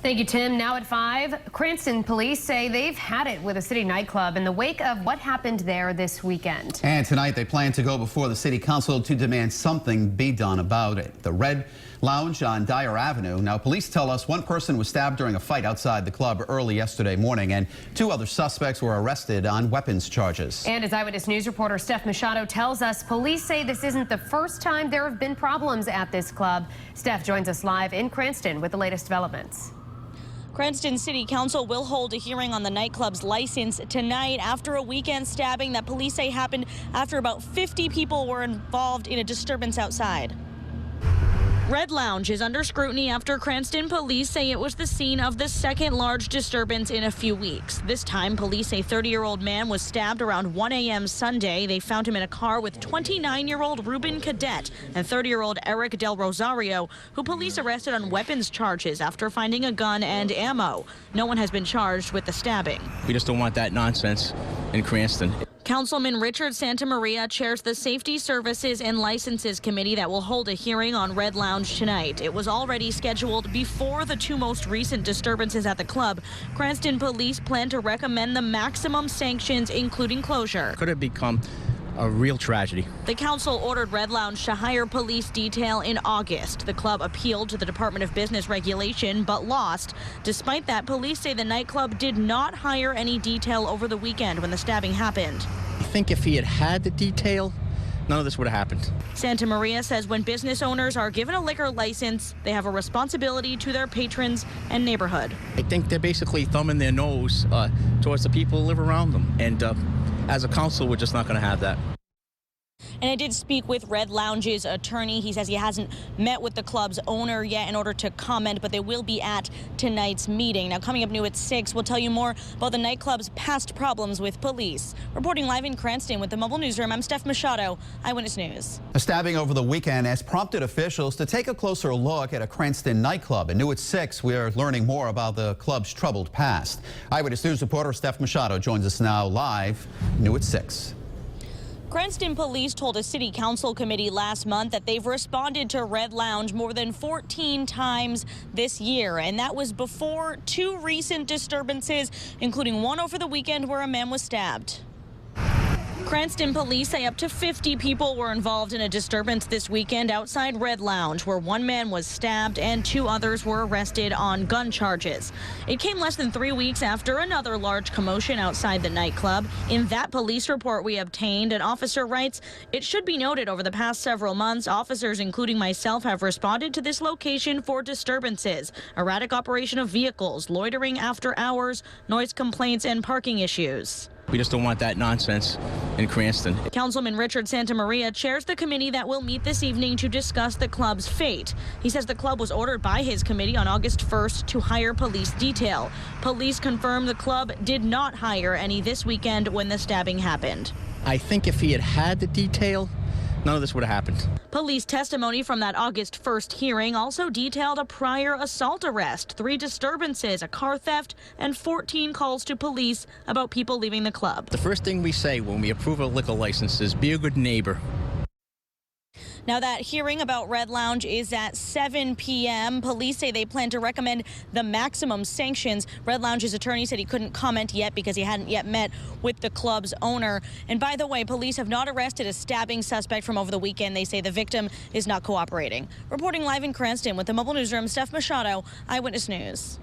Thank you, Tim. Now at 5, Cranston police say they've had it with a city nightclub in the wake of what happened there this weekend. And tonight they plan to go before the city council to demand something be done about it. The Red Lounge on Dyer Avenue. Now, police tell us one person was stabbed during a fight outside the club early yesterday morning, and 2 other suspects were arrested on weapons charges. And as Eyewitness News reporter Steph Machado tells us, police say this isn't the first time there have been problems at this club. Steph joins us live in Cranston with the latest developments. Cranston City Council will hold a hearing on the nightclub's license tonight after a weekend stabbing that police say happened after about 50 people were involved in a disturbance outside. Red Lounge is under scrutiny after Cranston police say it was the scene of the second large disturbance in a few weeks. This time, police say a 30-year-old man was stabbed around 1 a.m. Sunday. They found him in a car with 29-year-old Ruben Cadet and 30-year-old Eric Del Rosario, who police arrested on weapons charges after finding a gun and ammo. No one has been charged with the stabbing. We just don't want that nonsense in Cranston. Councilman Richard Santamaria chairs the Safety Services and Licenses Committee that will hold a hearing on Red Lounge tonight. It was already scheduled before the 2 most recent disturbances at the club. Cranston police plan to recommend the maximum sanctions, including closure. Could have become a real tragedy. The council ordered Red Lounge to hire police detail in August. The club appealed to the Department of Business Regulation but lost. Despite that, police say the nightclub did not hire any detail over the weekend when the stabbing happened. I think if he had had the detail, none of this would have happened. Santamaria says when business owners are given a liquor license, they have a responsibility to their patrons and neighborhood. I think they're basically thumbing their nose towards the people who live around them. And as a council, we're just not going to have that. And I did speak with Red Lounge's attorney. He says he hasn't met with the club's owner yet in order to comment, but they will be at tonight's meeting. Now, coming up new at 6, we'll tell you more about the nightclub's past problems with police. Reporting live in Cranston with the Mobile Newsroom, I'm Steph Machado, Eyewitness News. A stabbing over the weekend has prompted officials to take a closer look at a Cranston nightclub. And new at 6, we are learning more about the club's troubled past. Eyewitness News reporter Steph Machado joins us now live, new at 6. Cranston police told a city council committee last month that they've responded to Red Lounge more than 14 times this year, and that was before 2 recent disturbances, including one over the weekend where a man was stabbed. Cranston police say up to 50 people were involved in a disturbance this weekend outside Red Lounge, where 1 man was stabbed and 2 others were arrested on gun charges. It came less than 3 weeks after another large commotion outside the nightclub. In that police report we obtained, an officer writes, "It should be noted over the past several months, officers, including myself, have responded to this location for disturbances, erratic operation of vehicles, loitering after hours, noise complaints, and parking issues." We just don't want that nonsense in Cranston. Councilman Richard Santamaria chairs the committee that will meet this evening to discuss the club's fate. He says the club was ordered by his committee on August 1st to hire police detail. Police confirm the club did not hire any this weekend when the stabbing happened. I think if he had had the detail, none of this would have happened. Police testimony from that August 1st hearing also detailed a prior assault arrest, 3 disturbances, a car theft, and 14 calls to police about people leaving the club. The first thing we say when we approve a liquor license is be a good neighbor. Now, that hearing about Red Lounge is at 7 p.m. Police say they plan to recommend the maximum sanctions. Red Lounge's attorney said he couldn't comment yet because he hadn't yet met with the club's owner. And by the way, police have not arrested a stabbing suspect from over the weekend. They say the victim is not cooperating. Reporting live in Cranston with the Mobile Newsroom, Steph Machado, Eyewitness News.